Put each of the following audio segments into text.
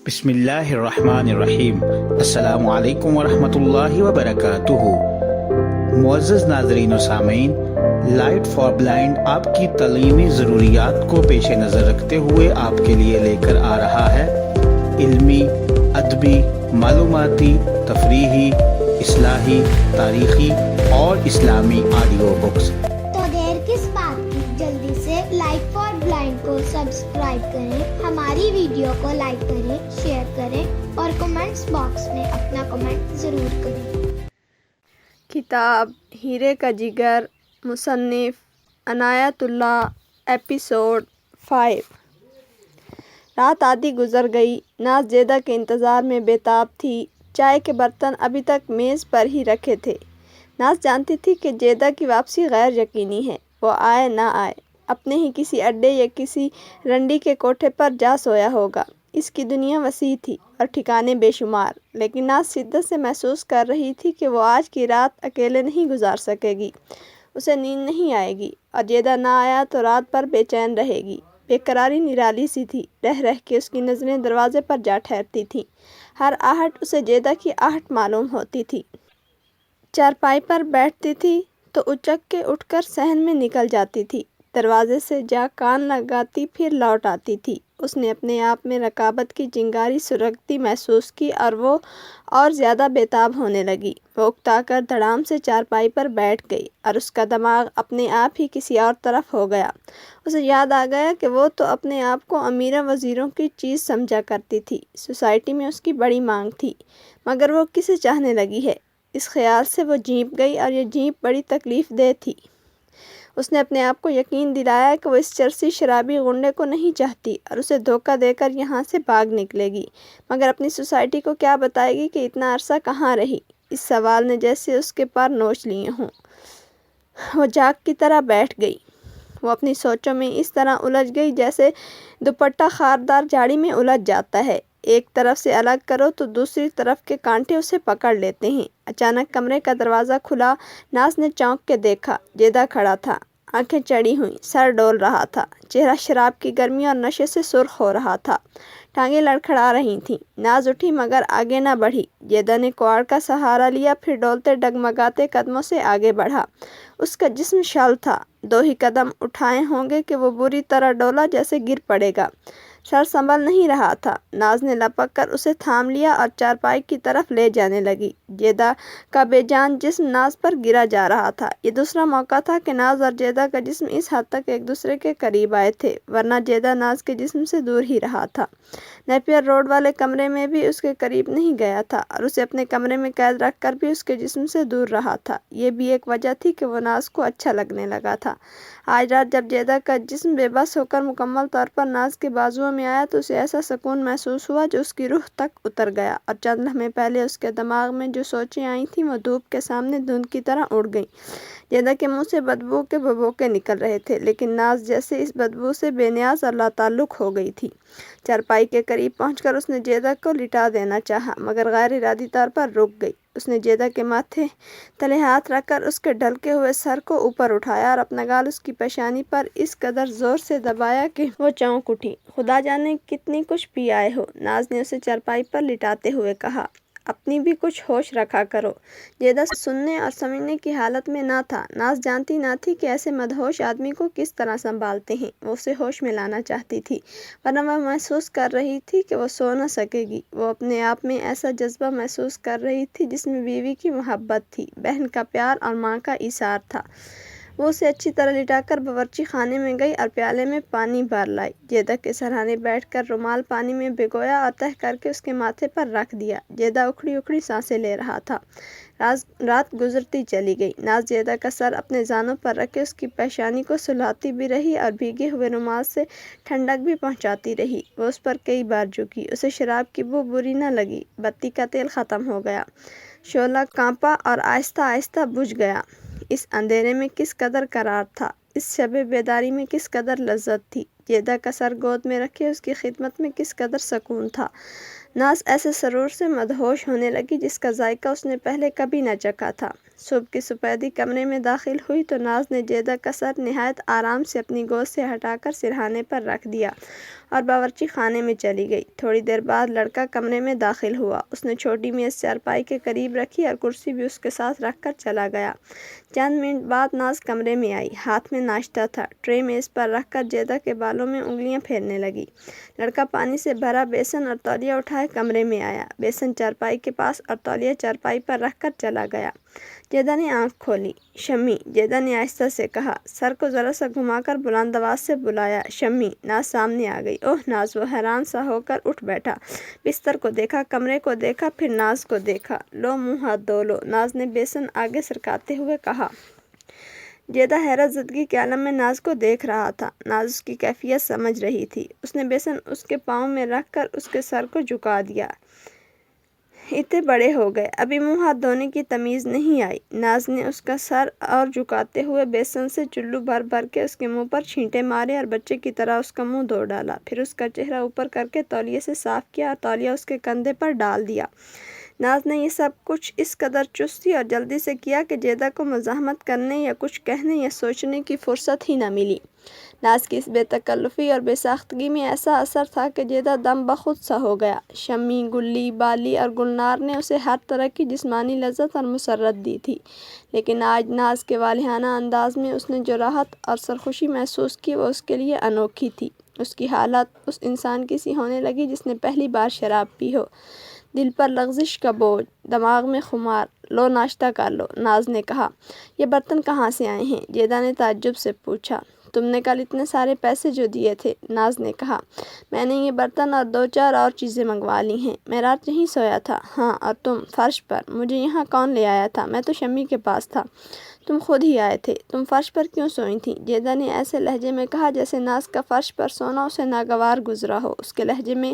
بسم اللہ الرحمن الرحیم۔ السلام علیکم ورحمۃ اللہ وبرکاتہ۔ معزز ناظرین و سامعین، لائٹ فار بلائنڈ آپ کی تعلیمی ضروریات کو پیش نظر رکھتے ہوئے آپ کے لیے لے کر آ رہا ہے علمی، ادبی، معلوماتی، تفریحی، اصلاحی، تاریخی اور اسلامی آڈیو بکس۔ تو دیر کس بات کی، جلدی سے لائٹ فار بلائنڈ کو سبسکرائب کریں، ہماری ویڈیو کو لائک کریں، شیئر کریں اور کمنٹس باکس میں اپنا کمنٹ ضرور کریں۔ کتاب ہیرے کا جگر، مصنف عنایت اللہ، ایپیسوڈ 5۔ رات آدھی گزر گئی۔ ناز جیدہ کے انتظار میں بے تاب تھی۔ چائے کے برتن ابھی تک میز پر ہی رکھے تھے۔ ناز جانتی تھی کہ جیدہ کی واپسی غیر یقینی ہے، وہ آئے نہ آئے، اپنے ہی کسی اڈے یا کسی رنڈی کے کوٹھے پر جا سویا ہوگا۔ اس کی دنیا وسیع تھی اور ٹھکانے بے شمار، لیکن ناز شدت سے محسوس کر رہی تھی کہ وہ آج کی رات اکیلے نہیں گزار سکے گی۔ اسے نیند نہیں آئے گی اور جیدہ نہ آیا تو رات بھر بے چین رہے گی۔ بے قراری نرالی سی تھی، رہ رہ کے اس کی نظریں دروازے پر جا ٹھہرتی تھیں۔ ہر آہٹ اسے جیدہ کی آہٹ معلوم ہوتی تھی۔ چارپائی پر بیٹھتی تھی تو اچک کے اٹھ کر صحن میں نکل جاتی تھی، دروازے سے جا کان لگاتی پھر لوٹ آتی تھی۔ اس نے اپنے آپ میں رقابت کی چنگاری سلگتی محسوس کی اور وہ اور زیادہ بے تاب ہونے لگی۔ وہ اکتا کر دھڑام سے چارپائی پر بیٹھ گئی اور اس کا دماغ اپنے آپ ہی کسی اور طرف ہو گیا۔ اسے یاد آ گیا کہ وہ تو اپنے آپ کو امیرہ وزیروں کی چیز سمجھا کرتی تھی، سوسائٹی میں اس کی بڑی مانگ تھی، مگر وہ کسے چاہنے لگی ہے؟ اس خیال سے وہ جھینپ گئی اور یہ جھینپ بڑی تکلیف دہ تھی۔ اس نے اپنے آپ کو یقین دلایا کہ وہ اس چرسی شرابی غنڈے کو نہیں چاہتی اور اسے دھوکہ دے کر یہاں سے بھاگ نکلے گی، مگر اپنی سوسائٹی کو کیا بتائے گی کہ اتنا عرصہ کہاں رہی؟ اس سوال نے جیسے اس کے پر نوچ لیے ہوں۔ وہ جاگ کی طرح بیٹھ گئی۔ وہ اپنی سوچوں میں اس طرح الجھ گئی جیسے دوپٹہ خاردار جھاڑی میں الجھ جاتا ہے، ایک طرف سے الگ کرو تو دوسری طرف کے کانٹے اسے پکڑ لیتے ہیں۔ اچانک کمرے کا دروازہ کھلا۔ ناز نے چونک کے دیکھا، جیدہ کھڑا تھا، آنکھیں چڑی ہوئیں، سر ڈول رہا تھا، چہرہ شراب کی گرمی اور نشے سے سرخ ہو رہا تھا، ٹانگیں لڑکھڑا رہی تھیں۔ ناز اٹھی مگر آگے نہ بڑھی۔ جیدہ نے کواڑ کا سہارا لیا، پھر ڈولتے ڈگمگاتے قدموں سے آگے بڑھا۔ اس کا جسم شل تھا، دو ہی قدم اٹھائے ہوں گے کہ وہ بری طرح ڈولا جیسے گر پڑے گا، سر سنبھل نہیں رہا تھا۔ ناز نے لپک کر اسے تھام لیا اور چارپائی کی طرف لے جانے لگی۔ جیدہ کا بے جان جسم ناز پر گرا جا رہا تھا۔ یہ دوسرا موقع تھا کہ ناز اور جیدہ کا جسم اس حد تک ایک دوسرے کے قریب آئے تھے، ورنہ جیدہ ناز کے جسم سے دور ہی رہا تھا، نیپیر روڈ والے کمرے میں بھی اس کے قریب نہیں گیا تھا اور اسے اپنے کمرے میں قید رکھ کر بھی اس کے جسم سے دور رہا تھا۔ یہ بھی ایک وجہ تھی کہ وہ ناز کو اچھا لگنے لگا تھا۔ آج رات جب جیدہ کا جسم بے بس ہو کر مکمل طور پر ناز کے بازوؤں میں آیا تو اسے ایسا سکون محسوس ہوا جو اس کی روح تک اتر گیا، اور چند لمحے پہلے اس کے دماغ میں جو سوچیں آئی تھیں وہ دھوپ کے سامنے دھند کی طرح اڑ گئیں۔ جیدہ کے منہ سے بدبو کے بھبوکے نکل رہے تھے، لیکن ناز جیسے اس بدبو سے بے نیاز اور لاتعلق ہو گئی تھی۔ چارپائی کے قریب پہنچ کر اس نے جیدہ کو لٹا دینا چاہا، مگر غیر ارادی طور پر رک گئی۔ اس نے جیدہ کے ماتھے تلے ہاتھ رکھ کر اس کے ڈھلکے ہوئے سر کو اوپر اٹھایا اور اپنا گال اس کی پیشانی پر اس قدر زور سے دبایا کہ وہ چونک اٹھی۔ خدا جانے کتنی کچھ پی آئے ہو، ناز نے اسے چارپائی پر لٹاتے ہوئے کہا۔ اپنی بھی کچھ ہوش رکھا کرو۔ جیدہ سننے اور سمجھنے کی حالت میں نہ تھا۔ ناز جانتی نہ تھی کہ ایسے مدہوش آدمی کو کس طرح سنبھالتے ہیں۔ وہ اسے ہوش میں لانا چاہتی تھی، ورنہ وہ محسوس کر رہی تھی کہ وہ سو نہ سکے گی۔ وہ اپنے آپ میں ایسا جذبہ محسوس کر رہی تھی جس میں بیوی کی محبت تھی، بہن کا پیار اور ماں کا ایثار تھا۔ وہ اسے اچھی طرح لٹا کر باورچی خانے میں گئی اور پیالے میں پانی بھر لائی۔ جیدہ کے سرہانے بیٹھ کر رومال پانی میں بھگویا اور تہہ کر کے اس کے ماتھے پر رکھ دیا۔ جیدہ اکھڑی اکھڑی سانسیں لے رہا تھا۔ رات گزرتی چلی گئی۔ ناز جیدہ کا سر اپنے زانوں پر رکھے اس کی پیشانی کو سلھاتی بھی رہی اور بھیگے ہوئے رومال سے ٹھنڈک بھی پہنچاتی رہی۔ وہ اس پر کئی بار جھکی۔ اسے شراب کی بو بری نہ لگی۔ بتی کا تیل ختم ہو گیا، شعلہ کانپا اور آہستہ آہستہ بجھ گیا۔ اس اندھیرے میں کس قدر قرار تھا، اس شب بیداری میں کس قدر لذت تھی، جیدہ کا سر گود میں رکھے اس کی خدمت میں کس قدر سکون تھا۔ ناز ایسے سرور سے مدہوش ہونے لگی جس کا ذائقہ اس نے پہلے کبھی نہ چکھا تھا۔ صبح کی سپیدی کمرے میں داخل ہوئی تو ناز نے جیدہ کا سر نہایت آرام سے اپنی گود سے ہٹا کر سرہانے پر رکھ دیا اور باورچی خانے میں چلی گئی۔ تھوڑی دیر بعد لڑکا کمرے میں داخل ہوا۔ اس نے چھوٹی میز چارپائی کے قریب رکھی اور کرسی بھی اس کے ساتھ رکھ کر چلا گیا۔ چند منٹ بعد ناز کمرے میں آئی، ہاتھ میں ناشتہ تھا۔ ٹرے میز پر رکھ کر جیدہ کے بالوں میں انگلیاں پھیرنے لگی۔ لڑکا پانی سے بھرا بیسن اور تولیہ اٹھائے کمرے میں آیا، بیسن چارپائی کے پاس اور تولیہ چارپائی پر رکھ کر چلا گیا۔ جیدہ نے آنکھ کھولی۔ شمی، جیدہ نے آہستہ سے کہا۔ سر کو ذرا سا گھما کر بلند آواز سے بلایا، شمی۔ ناز سامنے آ گئی۔ اوہ ناز! وہ حیران سا ہو کر اٹھ بیٹھا، بستر کو دیکھا، کمرے کو دیکھا، پھر ناز کو دیکھا۔ لو منہ ہاتھ دھو لو، ناز نے بیسن آگے سرکاتے ہوئے کہا۔ جیدہ حیرت زدگی کے عالم میں ناز کو دیکھ رہا تھا۔ ناز اس کی کیفیت سمجھ رہی تھی۔ اس نے بیسن اس کے پاؤں میں رکھ کر اس کے سر کو جھکا دیا۔ اتنے بڑے ہو گئے، ابھی منہ ہاتھ دھونے کی تمیز نہیں آئی۔ ناز نے اس کا سر اور جھکاتے ہوئے بیسن سے چلو بھر بھر کے اس کے منہ پر چھینٹے مارے اور بچے کی طرح اس کا منہ دھو ڈالا۔ پھر اس کا چہرہ اوپر کر کے تولیے سے صاف کیا اور تولیہ اس کے کندھے پر ڈال دیا۔ ناز نے یہ سب کچھ اس قدر چستی اور جلدی سے کیا کہ جیدہ کو مزاحمت کرنے یا کچھ کہنے یا سوچنے کی فرصت ہی نہ ملی۔ ناز کی اس بے تکلفی اور بے ساختگی میں ایسا اثر تھا کہ جیدہ دم بخود سا ہو گیا۔ شمی، گلی، بالی اور گلنار نے اسے ہر طرح کی جسمانی لذت اور مسرت دی تھی، لیکن آج ناز کے والہانہ انداز میں اس نے جو راحت اور سرخوشی محسوس کی وہ اس کے لیے انوکھی تھی۔ اس کی حالت اس انسان کی سی ہونے لگی جس نے پہلی بار شراب پی ہو۔ دل پر لغزش کا بوجھ، دماغ میں خمار۔ لو ناشتہ کر لو، ناز نے کہا۔ یہ برتن کہاں سے آئے ہیں؟ جیدہ نے تعجب سے پوچھا۔ تم نے کل اتنے سارے پیسے جو دیے تھے، ناز نے کہا۔ میں نے یہ برتن اور دو چار اور چیزیں منگوا لی ہیں۔ میں رات یہیں سویا تھا۔ ہاں، اور تم؟ فرش پر۔ مجھے یہاں کون لے آیا تھا؟ میں تو شمی کے پاس تھا۔ تم خود ہی آئے تھے۔ تم فرش پر کیوں سوئی تھیں؟ جیدہ نے ایسے لہجے میں کہا جیسے ناز کا فرش پر سونا اسے ناگوار گزرا ہو۔ اس کے لہجے میں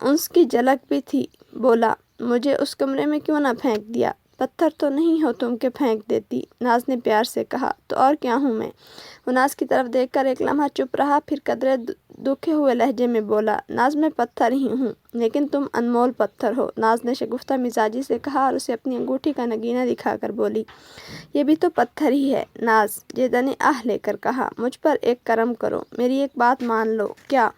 انس کی جھلک بھی تھی۔ بولا، مجھے اس کمرے میں کیوں نہ پھینک دیا؟ پتھر تو نہیں ہو تم کہ پھینک دیتی، ناز نے پیار سے کہا۔ تو اور کیا ہوں میں؟ وہ ناز کی طرف دیکھ کر ایک لمحہ چپ رہا، پھر قدرے دکھے ہوئے لہجے میں بولا، ناز میں پتھر ہی ہوں، لیکن تم انمول پتھر ہو، ناز نے شگفتہ مزاجی سے کہا اور اسے اپنی انگوٹھی کا نگینہ دکھا کر بولی، یہ بھی تو پتھر ہی ہے ناز۔ جیدہ نے آہ لے کر کہا، مجھ پر ایک کرم کرو، میری ایک بات مان لو۔ کیا؟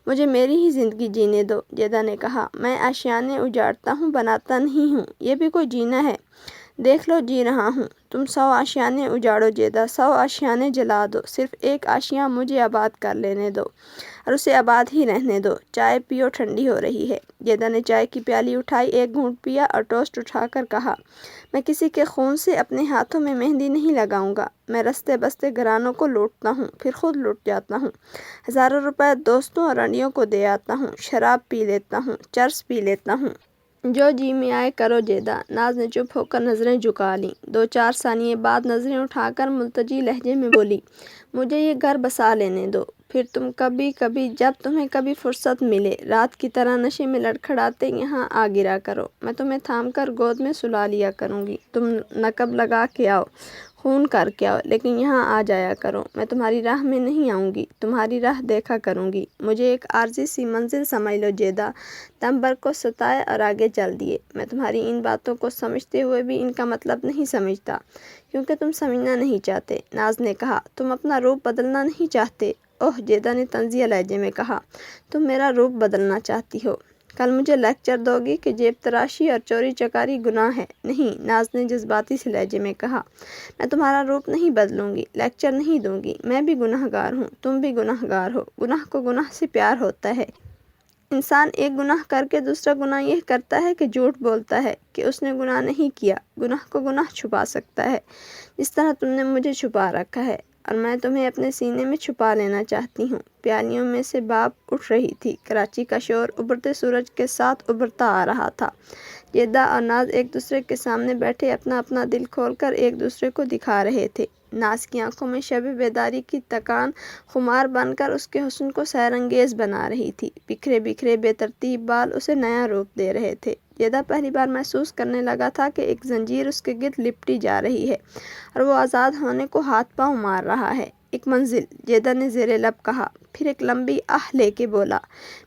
مجھے میری ہی زندگی جینے دو، جیدہ نے کہا۔ میں آشیانے اجاڑتا ہوں، بناتا نہیں ہوں، یہ بھی کوئی جینا ہے؟ دیکھ لو جی رہا ہوں۔ تم 100 آشیانے اجاڑو جیدہ، 100 آشیانے جلا دو، صرف ایک آشیاں مجھے آباد کر لینے دو اور اسے آباد ہی رہنے دو۔ چائے پیو، ٹھنڈی ہو رہی ہے۔ جیدہ نے چائے کی پیالی اٹھائی، ایک گھونٹ پیا اور ٹوسٹ اٹھا کر کہا، میں کسی کے خون سے اپنے ہاتھوں میں مہندی نہیں لگاؤں گا۔ میں رستے بستے گھرانوں کو لوٹتا ہوں، پھر خود لوٹ جاتا ہوں، ہزاروں روپے دوستوں اور رنڈیوں کو دے آتا ہوں، شراب پی لیتا ہوں، چرس پی لیتا ہوں۔ جو جی میں آئے کرو جیدہ، ناز نے چپ ہو کر نظریں جھکا لیں۔ 2-4 ثانیے بعد نظریں اٹھا کر ملتجی لہجے میں بولی، مجھے یہ گھر بسا لینے دو، پھر تم کبھی جب تمہیں کبھی فرصت ملے رات کی طرح نشے میں لڑکھڑاتے یہاں آ گرا کرو، میں تمہیں تھام کر گود میں سلا لیا کروں گی، تم نقب لگا کے آؤ، خون کر کے آؤ، لیکن یہاں آ جایا کرو، میں تمہاری راہ میں نہیں آؤں گی، تمہاری راہ دیکھا کروں گی۔ مجھے ایک عارضی سی منزل سمجھ لو جیدہ، دم بھر کو ستائے اور آگے چل دیے۔ میں تمہاری ان باتوں کو سمجھتے ہوئے بھی ان کا مطلب نہیں سمجھتا، کیونکہ تم سمجھنا نہیں چاہتے، ناز نے کہا۔ تم اپنا روپ بدلنا نہیں چاہتے؟ اوہ، جیدہ نے طنزیہ لہجے میں کہا، تم میرا روپ بدلنا چاہتی ہو؟ کل مجھے لیکچر دو گی کہ جیب تراشی اور چوری چکاری گناہ ہے؟ نہیں، ناز نے جذباتی سے لہجے میں کہا، میں تمہارا روپ نہیں بدلوں گی، لیکچر نہیں دوں گی، میں بھی گناہ گار ہوں، تم بھی گناہ گار ہو، گناہ کو گناہ سے پیار ہوتا ہے۔ انسان ایک گناہ کر کے دوسرا گناہ یہ کرتا ہے کہ جھوٹ بولتا ہے کہ اس نے گناہ نہیں کیا۔ گناہ کو گناہ چھپا سکتا ہے، جس طرح تم نے مجھے چھپا رکھا ہے، اور میں تمہیں اپنے سینے میں چھپا لینا چاہتی ہوں۔ پیالیوں میں سے بھاپ اٹھ رہی تھی، کراچی کا شور ابھرتے سورج کے ساتھ ابھرتا آ رہا تھا۔ جیدہ اور ناز ایک دوسرے کے سامنے بیٹھے اپنا اپنا دل کھول کر ایک دوسرے کو دکھا رہے تھے۔ ناز کی آنکھوں میں شب بیداری کی تکان خمار بن کر اس کے حسن کو سحر انگیز بنا رہی تھی۔ بکھرے بکھرے بے ترتیب بال اسے نیا روپ دے رہے تھے۔ جیدہ پہلی بار محسوس کرنے لگا تھا کہ ایک زنجیر اس کے گرد لپٹی جا رہی ہے اور وہ آزاد ہونے کو ہاتھ پاؤں مار رہا ہے۔ ایک منزل، جیدہ نے زیر لب کہا، پھر ایک لمبی آہ لے کے بولا،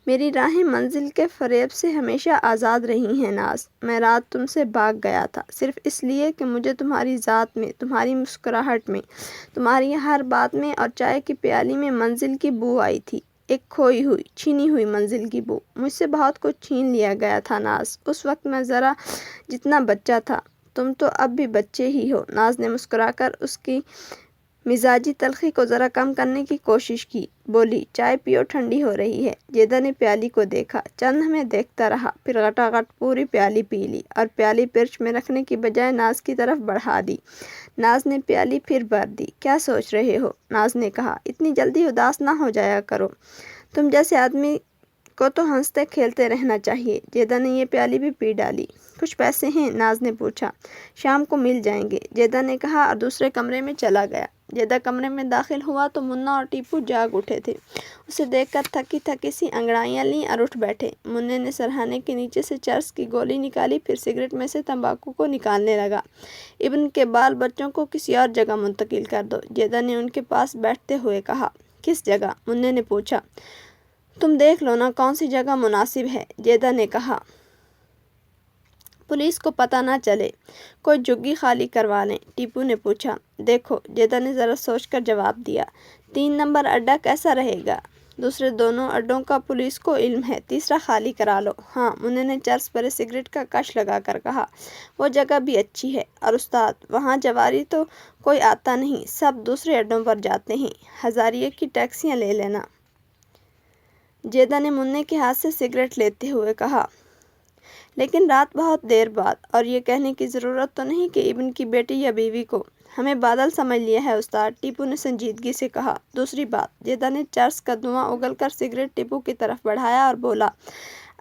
میری راہیں منزل کے فریب سے ہمیشہ آزاد رہی ہیں ناز۔ میں رات تم سے بھاگ گیا تھا صرف اس لیے کہ مجھے تمہاری ذات میں، تمہاری مسکراہٹ میں، تمہاری ہر بات میں اور چائے کی پیالی میں منزل کی بو آئی تھی، ایک کھوئی ہوئی، چھینی ہوئی منزل کی بو۔ مجھ سے بہت کچھ چھین لیا گیا تھا ناز، اس وقت میں ذرا جتنا بچہ تھا، تم تو اب بھی بچے ہی ہو۔ ناز نے مسکرا کر اس کی مزاجی تلخی کو ذرا کم کرنے کی کوشش کی، بولی، چائے پیو، ٹھنڈی ہو رہی ہے۔ جیدہ نے پیالی کو دیکھا، چند لمحے دیکھتا رہا، پھر غٹا غٹ پوری پیالی پی لی اور پیالی پرچ میں رکھنے کی بجائے ناز کی طرف بڑھا دی۔ ناز نے پیالی پھر بھر دی۔ کیا سوچ رہے ہو؟ ناز نے کہا، اتنی جلدی اداس نہ ہو جایا کرو، تم جیسے آدمی کو تو ہنستے کھیلتے رہنا چاہیے۔ جیدہ نے یہ پیالی بھی پی ڈالی۔ کچھ پیسے ہیں؟ ناز نے پوچھا۔ شام کو مل جائیں گے، جیدہ نے کہا اور دوسرے کمرے میں چلا گیا۔ جیدہ کمرے میں داخل ہوا تو منا اور ٹیپو جاگ اٹھے تھے۔ اسے دیکھ کر تھکی تھکی سی انگڑائیاں لیں اور اٹھ بیٹھے۔ منّے نے سرہانے کے نیچے سے چرس کی گولی نکالی، پھر سگریٹ میں سے تمباکو کو نکالنے لگا۔ ابن کے بال بچوں کو کسی اور جگہ منتقل کر دو، جیدہ نے ان کے پاس بیٹھتے ہوئے کہا۔ کس جگہ؟ منّے نے پوچھا۔ تم دیکھ لو نا کون سی جگہ مناسب ہے، جیدہ نے کہا۔ پولیس کو پتہ نہ چلے، کوئی جھگی خالی کروا لیں، ٹیپو نے پوچھا۔ دیکھو، جیدہ نے ذرا سوچ کر جواب دیا۔ 3 نمبر اڈہ کیسا رہے گا؟ دوسرے دونوں اڈوں کا پولیس کو علم ہے، تیسرا خالی کرا لو۔ ہاں، منّے نے چرس پر سگریٹ کا کش لگا کر کہا۔ وہ جگہ بھی اچھی ہے، اور استاد، وہاں جواری تو کوئی آتا نہیں، سب دوسرے اڈوں پر جاتے ہیں، ہزاریے کی ٹیکسیاں لے لینا۔ جیدہ نے منّے کے ہاتھ سے سگریٹ لیتے ہوئے کہا۔ لیکن رات بہت دیر بعد، اور یہ کہنے کی ضرورت تو نہیں کہ ابن کی بیٹی یا بیوی کو ہمیں بادل سمجھ لیا ہے استاد، ٹیپو نے سنجیدگی سے کہا۔ دوسری بات، جیدہ نے چرس کا دھواں اگل کر سگریٹ ٹیپو کی طرف بڑھایا اور بولا،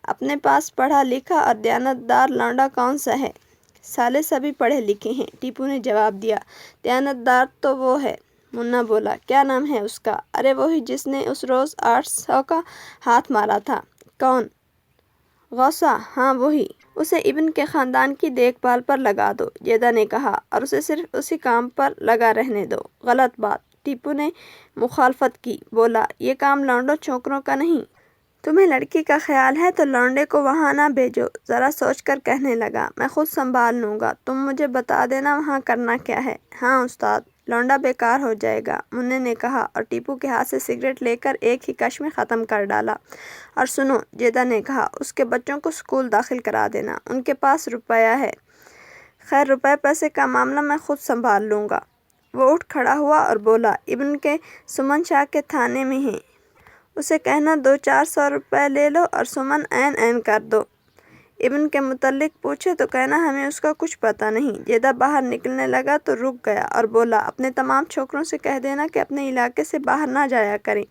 اپنے پاس پڑھا لکھا اور دیانتدار لونڈا کون سا ہے؟ سالے سبھی پڑھے لکھے ہیں، ٹیپو نے جواب دیا۔ دیانتدار تو وہ ہے، منا بولا۔ کیا نام ہے اس کا؟ ارے وہی جس نے اس روز 800 کا ہاتھ مارا تھا۔ کون؟ غوثہ؟ ہاں وہی۔ اسے ابن کے خاندان کی دیکھ بھال پر لگا دو، جیدہ نے کہا، اور اسے صرف اسی کام پر لگا رہنے دو۔ غلط بات، ٹیپو نے مخالفت کی، بولا، یہ کام لونڈوں چھوکروں کا نہیں۔ تمہیں لڑکی کا خیال ہے تو لونڈے کو وہاں نہ بھیجو۔ ذرا سوچ کر کہنے لگا، میں خود سنبھال لوں گا، تم مجھے بتا دینا وہاں کرنا کیا ہے۔ ہاں استاد، لونڈا بیکار ہو جائے گا، منّے نے کہا اور ٹیپو کے ہاتھ سے سگریٹ لے کر ایک ہی کش میں ختم کر ڈالا۔ اور سنو، جیدہ نے کہا، اس کے بچوں کو اسکول داخل کرا دینا، ان کے پاس روپیہ ہے۔ خیر، روپے پیسے کا معاملہ میں خود سنبھال لوں گا۔ وہ اٹھ کھڑا ہوا اور بولا، ابن کے سمن شاہ کے تھانے میں ہیں، اسے کہنا 200-400 روپے لے لو اور سمن عین کر دو۔ ابن کے متعلق پوچھے تو کہنا ہمیں اس کا کچھ پتہ نہیں۔ جیدہ باہر نکلنے لگا تو رک گیا اور بولا، اپنے تمام چھوکروں سے کہہ دینا کہ اپنے علاقے سے باہر نہ جایا کریں۔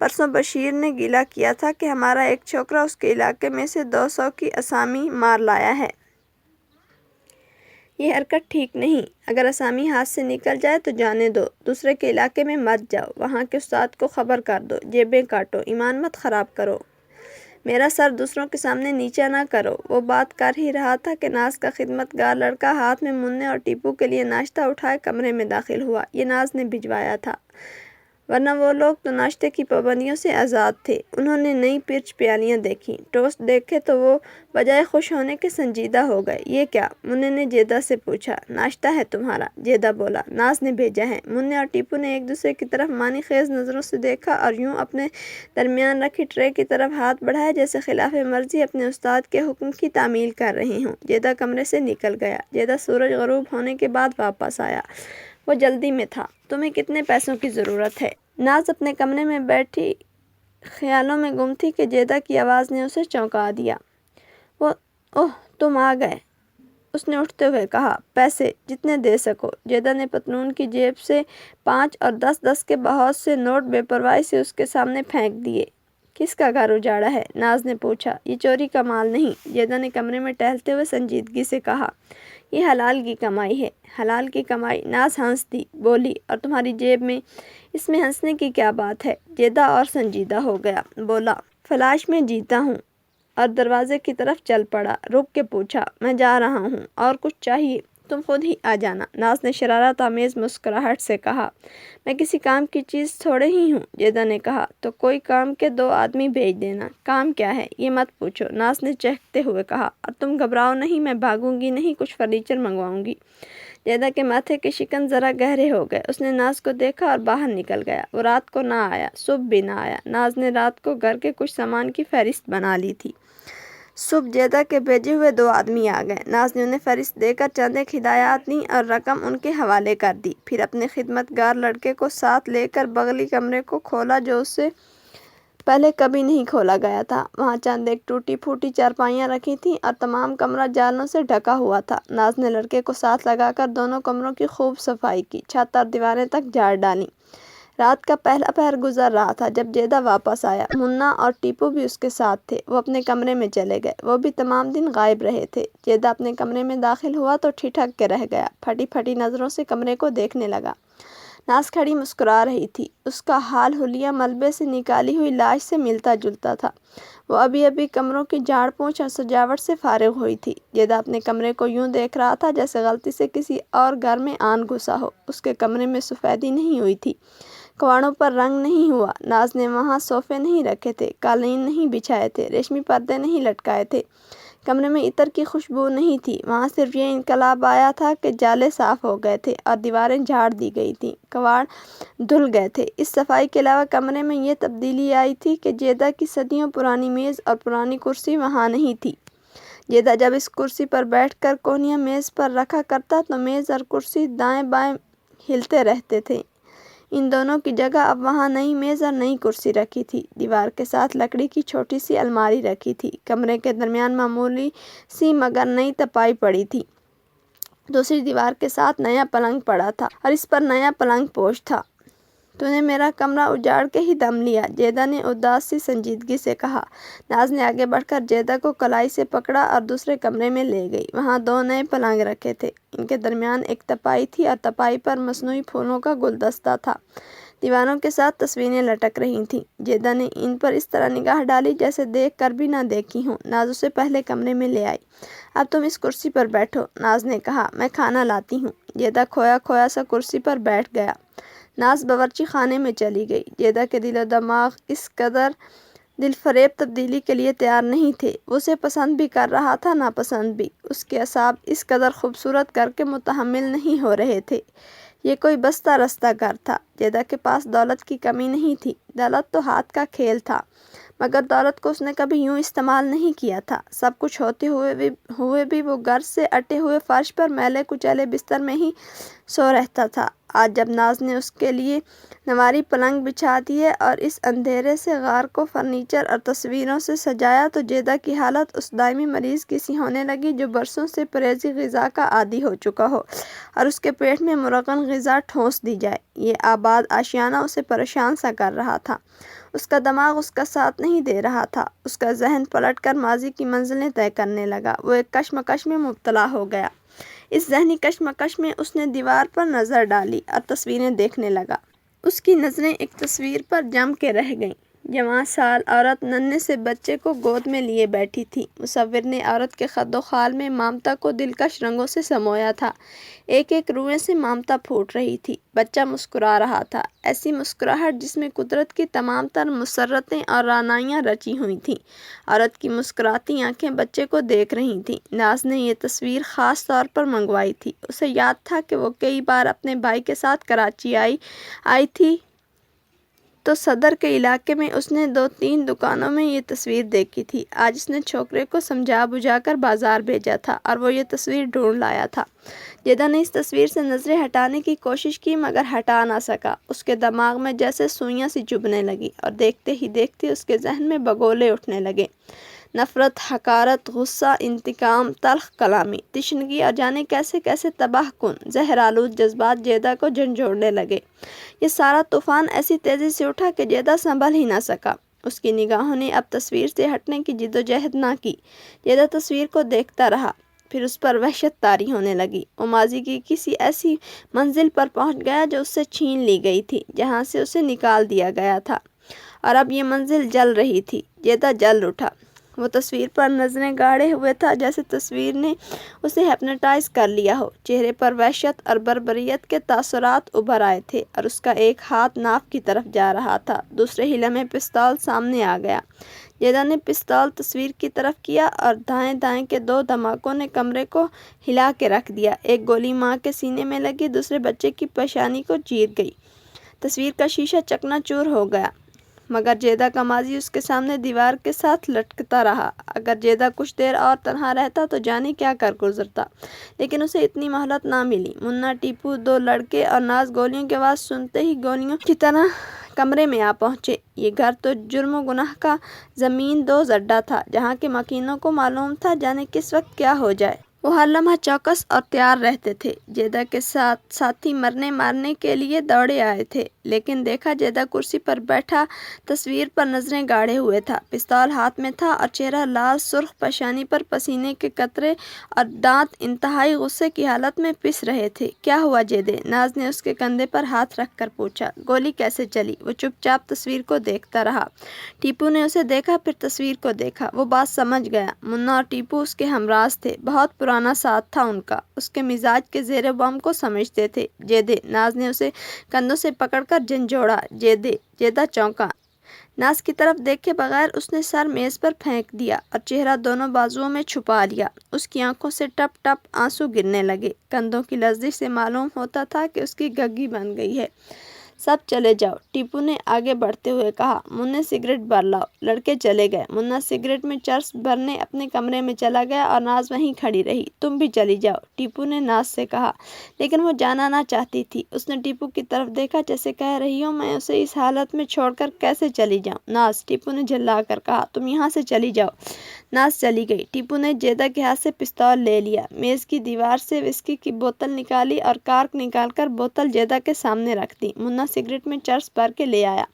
پرسوں بشیر نے گیلا کیا تھا کہ ہمارا ایک چھوکرا اس کے علاقے میں سے 200 کی اسامی مار لایا ہے۔ یہ حرکت ٹھیک نہیں، اگر اسامی ہاتھ سے نکل جائے تو جانے دو، دوسرے کے علاقے میں مت جاؤ، وہاں کے استاد کو خبر کر دو، جیبیں کاٹو، ایمان مت خراب کرو، میرا سر دوسروں کے سامنے نیچا نہ کرو۔ وہ بات کر ہی رہا تھا کہ ناز کا خدمتگار لڑکا ہاتھ میں منّے اور ٹیپو کے لیے ناشتہ اٹھائے کمرے میں داخل ہوا۔ یہ ناز نے بھجوایا تھا، ورنہ وہ لوگ تو ناشتے کی پابندیوں سے آزاد تھے۔ انہوں نے نئی پرچ پیالیاں دیکھیں، ٹوسٹ دیکھے تو وہ بجائے خوش ہونے کے سنجیدہ ہو گئے۔ یہ کیا؟ منّے نے جیدہ سے پوچھا۔ ناشتہ ہے تمہارا، جیدہ بولا، ناز نے بھیجا ہے۔ منّے اور ٹیپو نے ایک دوسرے کی طرف معنی خیز نظروں سے دیکھا اور یوں اپنے درمیان رکھی ٹرے کی طرف ہاتھ بڑھائے جیسے خلاف مرضی اپنے استاد کے حکم کی تعمیل کر رہے ہوں۔ جیدہ کمرے سے نکل گیا۔ جیدہ سورج غروب ہونے کے بعد واپس آیا۔ وہ جلدی میں تھا۔ تمہیں کتنے پیسوں کی ضرورت ہے؟ ناز اپنے کمرے میں بیٹھی خیالوں میں گم تھی کہ جیدہ کی آواز نے اسے چونکا دیا۔ اوہ، تم آ گئے، اس نے اٹھتے ہوئے کہا۔ پیسے جتنے دے سکو، جیدہ نے پتلون کی جیب سے 5 اور 10 کے بہت سے نوٹ بے پرواہی سے اس کے سامنے پھینک دیے۔ کس کا گھر اجاڑا ہے؟ ناز نے پوچھا۔ یہ چوری کا مال نہیں، جیدہ نے کمرے میں ٹہلتے ہوئے سنجیدگی سے کہا، یہ حلال کی کمائی ہے۔ حلال کی کمائی؟ ناز ہنس دی، بولی، اور تمہاری جیب میں؟ اس میں ہنسنے کی کیا بات ہے؟ جیدہ اور سنجیدہ ہو گیا، بولا، فلاش میں جیتا ہوں، اور دروازے کی طرف چل پڑا۔ رک کے پوچھا، میں جا رہا ہوں، اور کچھ چاہیے؟ تم خود ہی آ جانا، ناز نے شرارت آمیز مسکراہٹ سے کہا۔ میں کسی کام کی چیز تھوڑے ہی ہوں، جیدہ نے کہا۔ تو کوئی کام کے 2 آدمی بھیج دینا۔ کام کیا ہے یہ مت پوچھو، ناز نے چہکتے ہوئے کہا۔ اور تم گھبراؤ نہیں، میں بھاگوں گی نہیں، کچھ فرنیچر منگواؤں گی۔ جیدہ کے ماتھے کے شکن ذرا گہرے ہو گئے۔ اس نے ناز کو دیکھا اور باہر نکل گیا۔ وہ رات کو نہ آیا، صبح بھی نہ آیا۔ ناز نے رات کو گھر کے کچھ سامان کی فہرست بنا لی تھی۔ صبح جیدہ کے بھیجے ہوئے 2 آدمی آ گئے۔ ناز نے انہیں فہرست دے کر چند ایک ہدایات دیں اور رقم ان کے حوالے کر دی۔ پھر اپنے خدمتگار لڑکے کو ساتھ لے کر بغلی کمرے کو کھولا جو اس سے پہلے کبھی نہیں کھولا گیا تھا۔ وہاں چند ایک ٹوٹی پھوٹی چارپائیاں رکھی تھیں اور تمام کمرہ جالوں سے ڈھکا ہوا تھا۔ ناز نے لڑکے کو ساتھ لگا کر دونوں کمروں کی خوب صفائی کی، چھت اور دیواریں تک جھاڑ ڈالیں۔ رات کا پہلا پہر گزر رہا تھا جب جیدہ واپس آیا۔ منا اور ٹیپو بھی اس کے ساتھ تھے۔ وہ اپنے کمرے میں چلے گئے۔ وہ بھی تمام دن غائب رہے تھے۔ جیدہ اپنے کمرے میں داخل ہوا تو ٹھٹک کے رہ گیا، پھٹی پھٹی نظروں سے کمرے کو دیکھنے لگا۔ ناز کھڑی مسکرا رہی تھی۔ اس کا حال حلیہ ملبے سے نکالی ہوئی لاش سے ملتا جلتا تھا۔ وہ ابھی ابھی کمروں کی جھاڑ پونچھ اور سجاوٹ سے فارغ ہوئی تھی۔ جیدہ اپنے کمرے کو یوں دیکھ رہا تھا جیسے غلطی سے کسی اور گھر میں آن گھسا ہو۔ اس کے کمرے میں سفیدی نہیں ہوئی تھی، کواڑوں پر رنگ نہیں ہوا۔ ناز نے وہاں صوفے نہیں رکھے تھے، قالین نہیں بچھائے تھے، ریشمی پردے نہیں لٹکائے تھے۔ کمرے میں عطر کی خوشبو نہیں تھی۔ وہاں صرف یہ انقلاب آیا تھا کہ جالے صاف ہو گئے تھے اور دیواریں جھاڑ دی گئی تھیں، کواڑ دھل گئے تھے۔ اس صفائی کے علاوہ کمرے میں یہ تبدیلی آئی تھی کہ جیدہ کی صدیوں پرانی میز اور پرانی کرسی وہاں نہیں تھی۔ جیدہ جب اس کرسی پر بیٹھ کر کونیاں میز پر رکھا کرتا تو میز اور کرسی دائیں بائیں ہلتے رہتے تھے۔ ان دونوں کی جگہ اب وہاں نئی میز اور نئی کرسی رکھی تھی۔ دیوار کے ساتھ لکڑی کی چھوٹی سی الماری رکھی تھی۔ کمرے کے درمیان معمولی سی مگر نئی تپائی پڑی تھی۔ دوسری دیوار کے ساتھ نیا پلنگ پڑا تھا اور اس پر نیا پلنگ پوش تھا۔ تو نے میرا کمرہ اجاڑ کے ہی دم لیا، جیدہ نے اداس سی سنجیدگی سے کہا۔ ناز نے آگے بڑھ کر جیدہ کو کلائی سے پکڑا اور دوسرے کمرے میں لے گئی۔ وہاں 2 نئے پلنگ رکھے تھے۔ ان کے درمیان ایک تپائی تھی اور تپائی پر مصنوعی پھولوں کا گلدستہ تھا۔ دیواروں کے ساتھ تصویریں لٹک رہی تھیں۔ جیدہ نے ان پر اس طرح نگاہ ڈالی جیسے دیکھ کر بھی نہ دیکھی ہوں۔ ناز اسے پہلے کمرے میں لے آئی۔ اب تم اس کرسی پر بیٹھو، ناز نے کہا، میں کھانا لاتی ہوں۔ جیدہ کھویا کھویا سا کرسی پر بیٹھ گیا۔ ناز باورچی خانے میں چلی گئی۔ جیدہ کے دل و دماغ اس قدر دل فریب تبدیلی کے لیے تیار نہیں تھے۔ وہ اسے پسند بھی کر رہا تھا، ناپسند بھی۔ اس کے اعصاب اس قدر خوبصورت کر کے متحمل نہیں ہو رہے تھے۔ یہ کوئی بستہ رستہ گھر تھا۔ جیدہ کے پاس دولت کی کمی نہیں تھی۔ دولت تو ہاتھ کا کھیل تھا، مگر دولت کو اس نے کبھی یوں استعمال نہیں کیا تھا۔ سب کچھ ہوتے ہوئے بھی وہ گھر سے اٹے ہوئے فرش پر میلے کچیلے بستر میں ہی سو رہتا تھا۔ آج جب ناز نے اس کے لیے نواری پلنگ بچھا دیے اور اس اندھیرے سے غار کو فرنیچر اور تصویروں سے سجایا تو جیدہ کی حالت اس دائمی مریض کی سی ہونے لگی جو برسوں سے پرہیزی غذا کا عادی ہو چکا ہو اور اس کے پیٹ میں مرغن غذا ٹھونس دی جائے۔ یہ آباد آشیانہ اسے پریشان سا کر رہا تھا۔ اس کا دماغ اس کا ساتھ نہیں دے رہا تھا۔ اس کا ذہن پلٹ کر ماضی کی منزلیں طے کرنے لگا۔ وہ ایک کشمکش میں مبتلا ہو گیا۔ اس ذہنی کشمکش میں اس نے دیوار پر نظر ڈالی اور تصویریں دیکھنے لگا۔ اس کی نظریں ایک تصویر پر جم کے رہ گئیں۔ جوان سال عورت ننھے سے بچے کو گود میں لیے بیٹھی تھی۔ مصور نے عورت کے خد و خال میں ممتا کو دلکش رنگوں سے سمویا تھا۔ ایک ایک روئے سے ممتا پھوٹ رہی تھی۔ بچہ مسکرا رہا تھا، ایسی مسکراہٹ جس میں قدرت کی تمام تر مسرتیں اور رعنائیاں رچی ہوئی تھیں۔ عورت کی مسکراتی آنکھیں بچے کو دیکھ رہی تھیں۔ ناز نے یہ تصویر خاص طور پر منگوائی تھی۔ اسے یاد تھا کہ وہ کئی بار اپنے بھائی کے ساتھ کراچی آئی تھی تو صدر کے علاقے میں اس نے 2-3 دکانوں میں یہ تصویر دیکھی تھی۔ آج اس نے چھوکرے کو سمجھا بجھا کر بازار بھیجا تھا اور وہ یہ تصویر ڈھونڈ لایا تھا۔ جیدہ نے اس تصویر سے نظریں ہٹانے کی کوشش کی مگر ہٹا نہ سکا۔ اس کے دماغ میں جیسے سوئیاں سی چبھنے لگی اور دیکھتے ہی دیکھتے اس کے ذہن میں بگولے اٹھنے لگے۔ نفرت، حقارت، غصہ، انتقام، تلخ کلامی، تشنگی اور جانے کیسے کیسے تباہ کن زہر آلود جذبات جیدہ کو جھنجھوڑنے لگے۔ یہ سارا طوفان ایسی تیزی سے اٹھا کہ جیدہ سنبھل ہی نہ سکا۔ اس کی نگاہوں نے اب تصویر سے ہٹنے کی جدوجہد نہ کی۔ جیدہ تصویر کو دیکھتا رہا، پھر اس پر وحشت طاری ہونے لگی۔ وہ ماضی کی کسی ایسی منزل پر پہنچ گیا جو اس سے چھین لی گئی تھی، جہاں سے اسے نکال دیا گیا تھا، اور اب یہ منزل جل رہی تھی۔ جیدہ جل اٹھا۔ وہ تصویر پر نظریں گاڑے ہوئے تھا جیسے تصویر نے اسے ہپنوٹائز کر لیا ہو۔ چہرے پر وحشت اور بربریت کے تاثرات ابھر آئے تھے اور اس کا ایک ہاتھ ناف کی طرف جا رہا تھا۔ دوسرے ہی لمحے پستول سامنے آ گیا۔ جیدہ نے پستول تصویر کی طرف کیا اور دائیں دائیں کے 2 دھماکوں نے کمرے کو ہلا کے رکھ دیا۔ ایک گولی ماں کے سینے میں لگی، دوسرے بچے کی پیشانی کو چیر گئی۔ تصویر کا شیشہ چکنا چور ہو گیا، مگر جیدہ کا ماضی اس کے سامنے دیوار کے ساتھ لٹکتا رہا۔ اگر جیدہ کچھ دیر اور تنہا رہتا تو جانے کیا کر گزرتا، لیکن اسے اتنی مہلت نہ ملی۔ منا، ٹیپو، 2 لڑکے اور ناز گولیوں کی آواز سنتے ہی گولیوں کی طرح کمرے میں آ پہنچے۔ یہ گھر تو جرم و گناہ کا زمین دوز اڈا تھا، جہاں کے مکینوں کو معلوم تھا جانے کس وقت کیا ہو جائے۔ وہ ہر لمحہ چوکس اور تیار رہتے تھے۔ جیدہ کے ساتھ ساتھی مرنے مارنے کے لیے دوڑے آئے تھے، لیکن دیکھا جیدہ کرسی پر بیٹھا تصویر پر نظریں گاڑے ہوئے تھا۔ پستول ہاتھ میں تھا اور چہرہ لال سرخ، پیشانی پر پسینے کے قطرے اور دانت انتہائی غصے کی حالت میں پس رہے تھے۔ کیا ہوا جیدے؟ ناز نے اس کے کندھے پر ہاتھ رکھ کر پوچھا۔ گولی کیسے چلی؟ وہ چپ چاپ تصویر کو دیکھتا رہا۔ ٹیپو نے اسے دیکھا، پھر تصویر کو دیکھا۔ وہ بات سمجھ گیا۔ منا اور ٹیپو اس کے ہمراز تھے، بہت پرانا ساتھ تھا ان کا۔ اس کے مزاج کے زیر بم کو سمجھتے تھے۔ جیدے، ناز نے اسے کندھوں سے پکڑ کر جھنجھوڑا۔ جیدے، جیدہ چونکا۔ ناز کی طرف دیکھے بغیر اس نے سر میز پر پھینک دیا اور چہرہ دونوں بازوؤں میں چھپا لیا۔ اس کی آنکھوں سے ٹپ ٹپ آنسو گرنے لگے۔ کندھوں کی لرزش سے معلوم ہوتا تھا کہ اس کی گگی بن گئی ہے۔ سب چلے جاؤ، ٹیپو نے آگے بڑھتے ہوئے کہا۔ منا، سگریٹ بھر لاؤ۔ لڑکے چلے گئے۔ منا سگریٹ میں چرس بھرنے اپنے کمرے میں چلا گیا اور ناز وہیں کھڑی رہی۔ تم بھی چلی جاؤ، ٹیپو نے ناز سے کہا، لیکن وہ جانا نہ چاہتی تھی۔ اس نے ٹیپو کی طرف دیکھا جیسے کہہ رہی ہو، میں اسے اس حالت میں چھوڑ کر کیسے چلی جاؤں؟ ناز، ٹیپو نے جھلا کر کہا، تم یہاں سے چلی جاؤ۔ ناز چلی گئی۔ ٹیپو نے جیدہ کے ہاتھ سے پستول لے لیا، میز کی دیوار سے وسکی کی بوتل نکالی اور کارک نکال کر بوتل جیدہ کے سامنے رکھ دی۔ منا سگریٹ میں چرس بھر کے لے آیا۔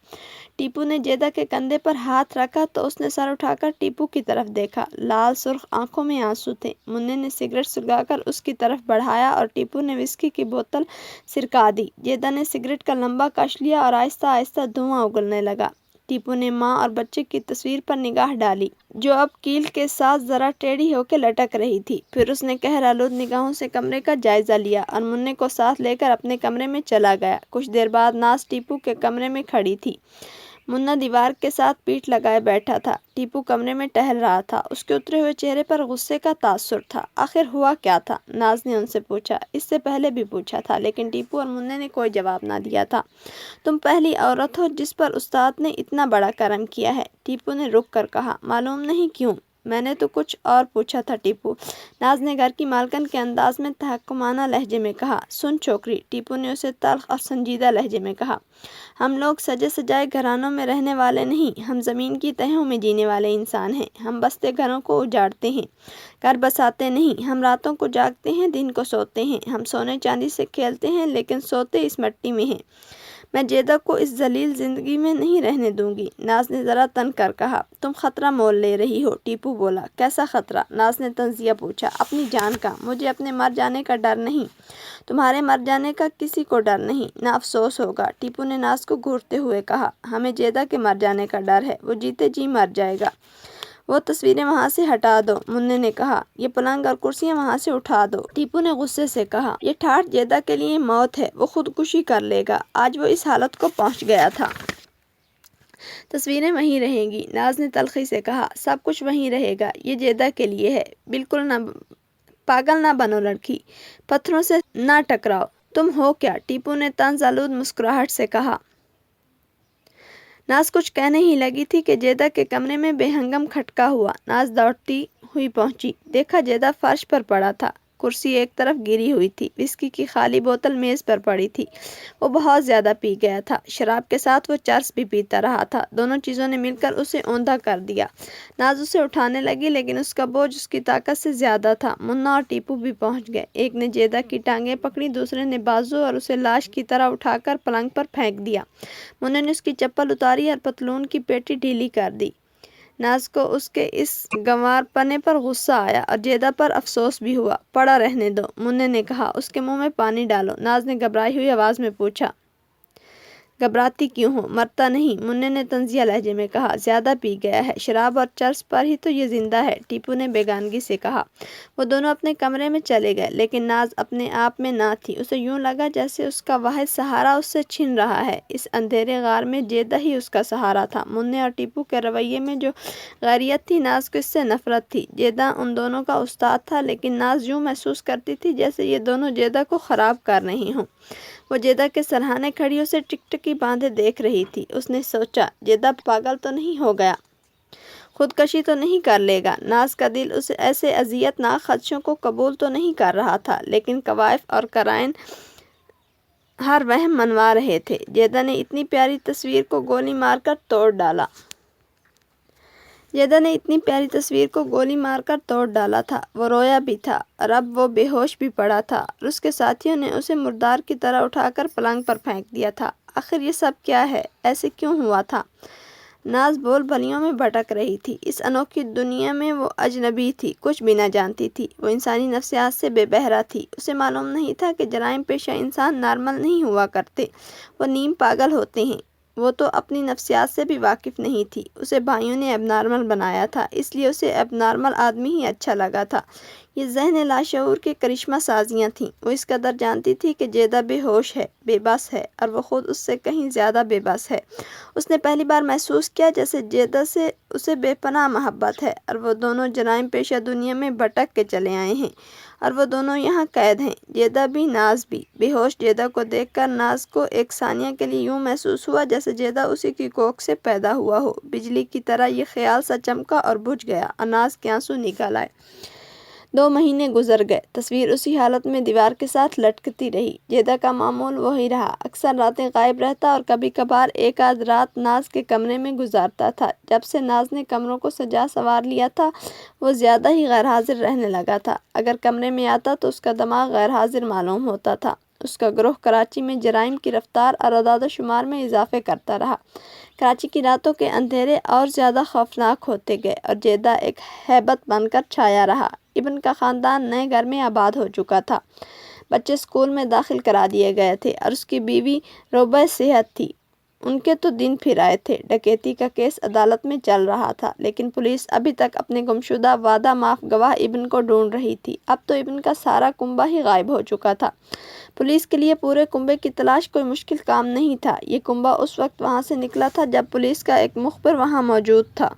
ٹیپو نے جیدہ کے کندھے پر ہاتھ رکھا تو اس نے سر اٹھا کر ٹیپو کی طرف دیکھا۔ لال سرخ آنکھوں میں آنسو تھے۔ منا نے سگریٹ سلگا کر اس کی طرف بڑھایا اور ٹیپو نے وسکی کی بوتل سرکا دی۔ جیدہ نے سگریٹ کا لمبا کش لیا اور آہستہ آہستہ دھواں اگلنے لگا۔ ٹیپو نے ماں اور بچے کی تصویر پر نگاہ ڈالی، جو اب کیل کے ساتھ ذرا ٹیڑھی ہو کے لٹک رہی تھی۔ پھر اس نے قہر آلود نگاہوں سے کمرے کا جائزہ لیا اور منا کو ساتھ لے کر اپنے کمرے میں چلا گیا۔ کچھ دیر بعد ناز ٹیپو کے کمرے میں کھڑی تھی۔ منا دیوار کے ساتھ پیٹھ لگائے بیٹھا تھا۔ ٹیپو کمرے میں ٹہل رہا تھا۔ اس کے اترے ہوئے چہرے پر غصے کا تاثر تھا۔ آخر ہوا کیا تھا؟ ناز نے ان سے پوچھا۔ اس سے پہلے بھی پوچھا تھا، لیکن ٹیپو اور منا نے کوئی جواب نہ دیا تھا۔ تم پہلی عورت ہو جس پر استاد نے اتنا بڑا کرم کیا ہے، ٹیپو نے رک کر کہا۔ معلوم نہیں کیوں؟ میں نے تو کچھ اور پوچھا تھا ٹیپو، ناز نے گھر کی مالکن کے انداز میں تحکمانہ لہجے میں کہا۔ سن چھوکری، ٹیپو نے اسے تلخ اور سنجیدہ لہجے میں کہا، ہم لوگ سجے سجائے گھرانوں میں رہنے والے نہیں، ہم زمین کی تہوں میں جینے والے انسان ہیں۔ ہم بستے گھروں کو اجاڑتے ہیں، گھر بساتے نہیں۔ ہم راتوں کو جاگتے ہیں، دن کو سوتے ہیں۔ ہم سونے چاندی سے کھیلتے ہیں، لیکن سوتے اس مٹی میں ہیں۔ میں جیدہ کو اس ذلیل زندگی میں نہیں رہنے دوں گی، ناز نے ذرا تن کر کہا۔ تم خطرہ مول لے رہی ہو، ٹیپو بولا۔ کیسا خطرہ؟ ناز نے طنزیہ پوچھا۔ اپنی جان کا۔ مجھے اپنے مر جانے کا ڈر نہیں، تمہارے مر جانے کا کسی کو ڈر نہیں، نہ افسوس ہوگا، ٹیپو نے ناز کو گھورتے ہوئے کہا۔ ہمیں جیدہ کے مر جانے کا ڈر ہے، وہ جیتے جی مر جائے گا۔ وہ تصویریں وہاں سے ہٹا دو، منا نے کہا۔ یہ پلنگ اور کرسیاں وہاں سے اٹھا دو، ٹیپو نے غصے سے کہا۔ یہ ٹھاٹھ جیدہ کے لیے موت ہے، وہ خودکشی کر لے گا۔ آج وہ اس حالت کو پہنچ گیا تھا۔ تصویریں وہیں رہیں گی، ناز نے تلخی سے کہا۔ سب کچھ وہیں رہے گا، یہ جیدہ کے لیے ہے۔ بالکل نہ، پاگل نہ بنو لڑکی، پتھروں سے نہ ٹکراؤ۔ تم ہو کیا؟ ٹیپو نے طنز آلود مسکراہٹ سے کہا۔ ناز کچھ کہنے ہی لگی تھی کہ جیدہ کے کمرے میں بے ہنگم کھٹکا ہوا۔ ناز دوڑتی ہوئی پہنچی، دیکھا جیدہ فرش پر پڑا تھا، کرسی ایک طرف گری ہوئی تھی، وسکی کی خالی بوتل میز پر پڑی تھی۔ وہ بہت زیادہ پی گیا تھا، شراب کے ساتھ وہ چرس بھی پیتا رہا تھا۔ دونوں چیزوں نے مل کر اسے اوندا کر دیا۔ ناز اسے اٹھانے لگی، لیکن اس کا بوجھ اس کی طاقت سے زیادہ تھا۔ منا اور ٹیپو بھی پہنچ گئے۔ ایک نے جیدہ کی ٹانگیں پکڑی، دوسرے نے بازو، اور اسے لاش کی طرح اٹھا کر پلنگ پر پھینک دیا۔ منا نے اس کی چپل اتاری اور پتلون کی پیٹی ڈھیلی کر دی۔ ناز کو اس کے اس گنوار پنے پر غصہ آیا اور جیدہ پر افسوس بھی ہوا۔ پڑا رہنے دو، منا نے کہا۔ اس کے منہ میں پانی ڈالو، ناز نے گھبرائی ہوئی آواز میں پوچھا۔ گھبراتی کیوں ہو؟ مرتا نہیں، منّے نے طنزیہ لہجے میں کہا۔ زیادہ پی گیا ہے، شراب اور چرس پر ہی تو یہ زندہ ہے، ٹیپو نے بیگانگی سے کہا۔ وہ دونوں اپنے کمرے میں چلے گئے، لیکن ناز اپنے آپ میں نہ تھی۔ اسے یوں لگا جیسے اس کا واحد سہارا اس سے چھن رہا ہے۔ اس اندھیرے غار میں جیدہ ہی اس کا سہارا تھا۔ منّے اور ٹیپو کے رویے میں جو غیریت تھی، ناز کو اس سے نفرت تھی۔ جیدہ ان دونوں کا استاد تھا، لیکن ناز یوں محسوس کرتی تھی جیسے یہ دونوں جیدہ کو خراب کر رہی ہوں۔ وہ جیدہ کے سرہانے کھڑی اسے ٹکٹکی باندھے دیکھ رہی تھی۔ اس نے سوچا، جیدہ پاگل تو نہیں ہو گیا، خودکشی تو نہیں کر لے گا؟ ناز کا دل اسے ایسے اذیت ناک خدشوں کو قبول تو نہیں کر رہا تھا، لیکن کوائف اور قرائن ہر وہم منوا رہے تھے۔ جیدہ نے اتنی پیاری تصویر کو گولی مار کر توڑ ڈالا۔ تھا۔ وہ رویا بھی تھا اور اب وہ بے ہوش بھی پڑا تھا اور اس کے ساتھیوں نے اسے مردار کی طرح اٹھا کر پلنگ پر پھینک دیا تھا۔ آخر یہ سب کیا ہے؟ ایسے کیوں ہوا تھا؟ ناز بول بھلیوں میں بھٹک رہی تھی۔ اس انوکھی دنیا میں وہ اجنبی تھی، کچھ بھی نہ جانتی تھی۔ وہ انسانی نفسیات سے بے بہرہ تھی۔ اسے معلوم نہیں تھا کہ جرائم پیشہ انسان نارمل نہیں ہوا کرتے، وہ نیم پاگل ہوتے ہیں۔ وہ تو اپنی نفسیات سے بھی واقف نہیں تھی۔ اسے بھائیوں نے اب نارمل بنایا تھا، اس لیے اسے اب نارمل آدمی ہی اچھا لگا تھا۔ یہ ذہن لاشعور کی کرشمہ سازیاں تھیں۔ وہ اس قدر جانتی تھی کہ جیدہ بے ہوش ہے، بے بس ہے، اور وہ خود اس سے کہیں زیادہ بے بس ہے۔ اس نے پہلی بار محسوس کیا جیسے جیدہ سے اسے بے پناہ محبت ہے، اور وہ دونوں جرائم پیشہ دنیا میں بھٹک کے چلے آئے ہیں، اور وہ دونوں یہاں قید ہیں، جیدہ بھی ناز بھی۔ بے ہوش جیدہ کو دیکھ کر ناز کو ایک ثانیہ کے لیے یوں محسوس ہوا جیسے جیدہ اسی کی کوکھ سے پیدا ہوا ہو۔ بجلی کی طرح یہ خیال سا چمکا اور بجھ گیا اور ناز کے آنسو نکل آئے۔ 2 مہینے گزر گئے۔ تصویر اسی حالت میں دیوار کے ساتھ لٹکتی رہی۔ جیدہ کا معمول وہی رہا، اکثر راتیں غائب رہتا اور کبھی کبھار ایک آدھ رات ناز کے کمرے میں گزارتا تھا۔ جب سے ناز نے کمروں کو سجا سنوار لیا تھا، وہ زیادہ ہی غیر حاضر رہنے لگا تھا۔ اگر کمرے میں آتا تو اس کا دماغ غیر حاضر معلوم ہوتا تھا۔ اس کا گروہ کراچی میں جرائم کی رفتار اور اعداد و شمار میں اضافے کرتا رہا۔ کراچی کی راتوں کے اندھیرے اور زیادہ خوفناک ہوتے گئے اور جیدہ ایک ہیبت بن کر چھایا رہا۔ ابن کا خاندان نئے گھر میں آباد ہو چکا تھا، بچے اسکول میں داخل کرا دیے گئے تھے اور اس کی بیوی روبہ صحت تھی۔ ان کے تو دن پھر آئے تھے۔ ڈکیتی کا کیس عدالت میں چل رہا تھا، لیکن پولیس ابھی تک اپنے گمشدہ وعدہ معاف گواہ ابن کو ڈھونڈ رہی تھی۔ اب تو ابن کا سارا کنبہ ہی غائب ہو چکا تھا۔ پولیس کے لیے پورے کنبے کی تلاش کوئی مشکل کام نہیں تھا۔ یہ کنبہ اس وقت وہاں سے نکلا تھا جب پولیس کا ایک مخبر وہاں موجود تھا۔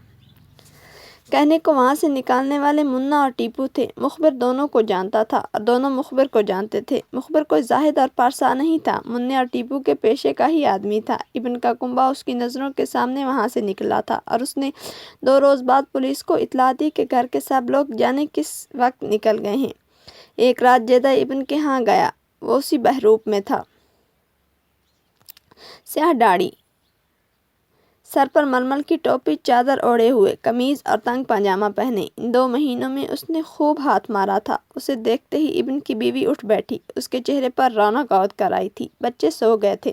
کہنے کو وہاں سے نکالنے والے منّا اور ٹیپو تھے۔ مخبر دونوں کو جانتا تھا اور دونوں مخبر کو جانتے تھے۔ مخبر کوئی زاہد اور پارسا نہیں تھا، منّے اور ٹیپو کے پیشے کا ہی آدمی تھا۔ ابن کا کنبہ اس کی نظروں کے سامنے وہاں سے نکلا تھا اور اس نے 2 روز بعد پولیس کو اطلاع دی کہ گھر کے سب لوگ جانے کس وقت نکل گئے ہیں۔ ایک رات جیدہ ابن کے ہاں گیا۔ وہ اسی بحروپ میں تھا، سیاہ داڑھی، سر پر ململ کی ٹوپی، چادر اوڑھے ہوئے، قمیض اور تنگ پاجامہ پہنے۔ ان 2 مہینوں میں اس نے خوب ہاتھ مارا تھا۔ اسے دیکھتے ہی ابن کی بیوی اٹھ بیٹھی، اس کے چہرے پر رونق عود کر آئی تھی۔ بچے سو گئے تھے۔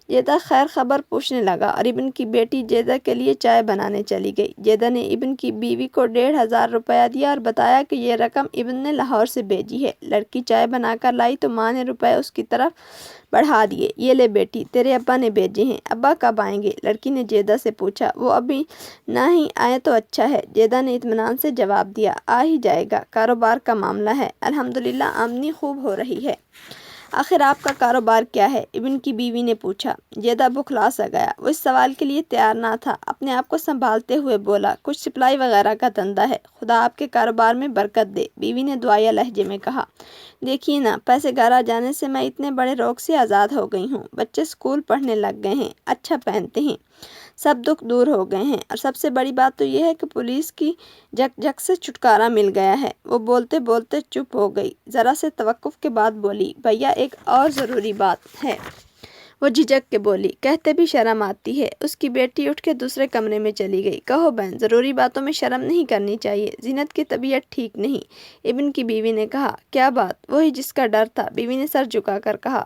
جیدہ خیر خبر پوچھنے لگا اور ابن کی بیٹی جیدہ کے لیے چائے بنانے چلی گئی۔ جیدہ نے ابن کی بیوی کو 1500 روپیہ دیا اور بتایا کہ یہ رقم ابن نے لاہور سے بھیجی ہے۔ لڑکی چائے بنا کر لائی تو ماں نے روپے اس کی طرف بڑھا دیے۔ یہ لے بیٹی، تیرے ابا نے بھیجے ہیں۔ ابا کب آئیں گے؟ لڑکی نے جیدہ سے پوچھا۔ وہ ابھی نہ ہی آئے تو اچھا ہے، جیدہ نے اطمینان سے جواب دیا۔ آ ہی جائے گا، کاروبار کا معاملہ ہے، الحمدللہ آمدنی خوب ہو رہی ہے۔ آخر آپ کا کاروبار کیا ہے؟ ابن کی بیوی نے پوچھا۔ جیدہ بکھلا سا گیا۔ وہ اس سوال کے لیے تیار نہ تھا۔ اپنے آپ کو سنبھالتے ہوئے بولا، کچھ سپلائی وغیرہ کا دھندا ہے، خدا آپ کے کاروبار میں برکت دے۔ بیوی نے دعائیہ لہجے میں کہا۔ دیکھیے نا، پیسے گھر آ جانے سے میں اتنے بڑے روگ سے آزاد ہو گئی ہوں۔ بچے اسکول پڑھنے لگ گئے ہیں، اچھا پہنتے ہیں، سب دکھ دور ہو گئے ہیں، اور سب سے بڑی بات تو یہ ہے کہ پولیس کی جک جک سے چھٹکارا مل گیا ہے۔ وہ بولتے بولتے چپ ہو گئی، ذرا سے توقف کے بعد بولی، بھیا ایک اور ضروری بات ہے۔ وہ جھجک کے بولی، کہتے بھی شرم آتی ہے۔ اس کی بیٹی اٹھ کے دوسرے کمرے میں چلی گئی۔ کہو بہن، ضروری باتوں میں شرم نہیں کرنی چاہیے، زینت کی طبیعت ٹھیک نہیں۔ ابن کی بیوی نے کہا۔ کیا بات؟ وہی جس کا ڈر تھا، بیوی نے سر جھکا کر کہا۔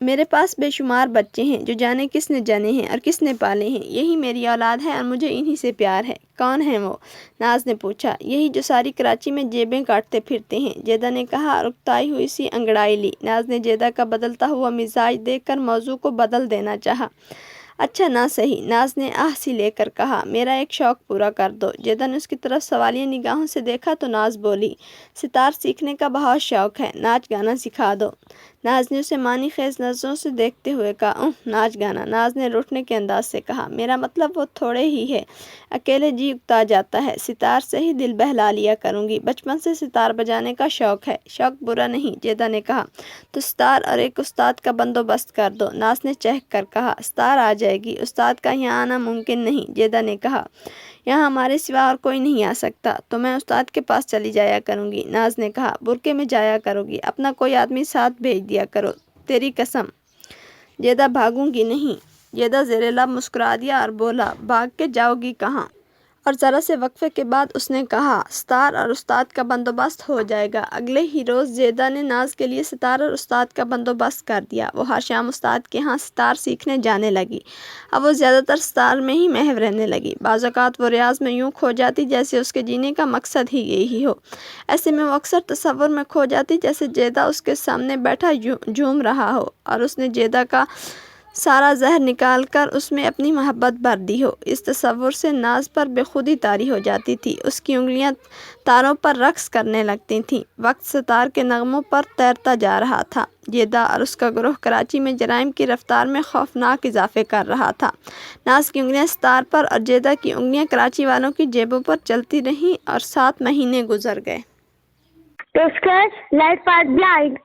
میرے پاس بے شمار بچے ہیں جو جانے کس نے جنے ہیں اور کس نے پالے ہیں، یہی میری اولاد ہے اور مجھے انہی سے پیار ہے۔ کون ہیں وہ؟ ناز نے پوچھا۔ یہی جو ساری کراچی میں جیبیں کاٹتے پھرتے ہیں، جیدہ نے کہا اور اکتائی ہوئی سی انگڑائی لی۔ ناز نے جیدہ کا بدلتا ہوا مزاج دیکھ کر موضوع کو بدل دینا چاہا۔ اچھا نہ صحیح، ناز نے آہ سی لے کر کہا، میرا ایک شوق پورا کر دو۔ جیدہ نے اس کی طرف سوالیہ نگاہوں سے دیکھا تو ناز بولی، ستار سیکھنے کا بہت شوق ہے، ناچ گانا سکھا دو۔ ناز نے اسے معنی خیز نظروں سے دیکھتے ہوئے کہا، ناچ گانا۔ ناز نے روٹھنے کے انداز سے کہا، میرا مطلب وہ تھوڑے ہی ہے، اکیلے جی اکتا جاتا ہے، ستار سے ہی دل بہلا لیا کروں گی، بچپن سے ستار بجانے کا شوق ہے۔ شوق برا نہیں، جیدہ نے کہا، تو ستار اور ایک استاد کا بندوبست کر دو۔ ناز نے چہک کر کہا، ستار آ جائے گی، استاد کا یہاں آنا ممکن نہیں۔ جیدہ نے کہا، یہاں ہمارے سوا اور کوئی نہیں آ سکتا، تو میں استاد کے پاس چلی جایا کروں گی۔ ناز نے کہا، برقعے میں جایا کرو گی، اپنا کوئی آدمی ساتھ بھیج دیا کرو، تیری قسم۔ جیدہ بھاگوں گی نہیں۔ جیدہ زیر لب مسکرا دیا اور بولا، بھاگ کے جاؤ گی کہاں؟ اور ذرا سے وقفے کے بعد اس نے کہا، ستار اور استاد کا بندوبست ہو جائے گا۔ اگلے ہی روز جیدہ نے ناز کے لیے ستار اور استاد کا بندوبست کر دیا۔ وہ ہر شام استاد کے ہاں ستار سیکھنے جانے لگی۔ اب وہ زیادہ تر ستار میں ہی محو رہنے لگی۔ بعض اوقات وہ ریاض میں یوں کھو جاتی جیسے اس کے جینے کا مقصد ہی یہی ہو۔ ایسے میں وہ اکثر تصور میں کھو جاتی جیسے جیدہ اس کے سامنے بیٹھا جھوم رہا ہو اور اس نے جیدہ کا سارا زہر نکال کر اس میں اپنی محبت بھر دی ہو۔ اس تصور سے ناز پر بے خودی طاری ہو جاتی تھی، اس کی انگلیاں تاروں پر رقص کرنے لگتی تھیں۔ وقت ستار کے نغموں پر تیرتا جا رہا تھا۔ جیدہ اور اس کا گروہ کراچی میں جرائم کی رفتار میں خوفناک اضافے کر رہا تھا۔ ناز کی انگلیاں ستار پر اور جیدہ کی انگلیاں کراچی والوں کی جیبوں پر چلتی رہیں اور 7 مہینے گزر گئے۔ تو لائٹ فار بلائنڈ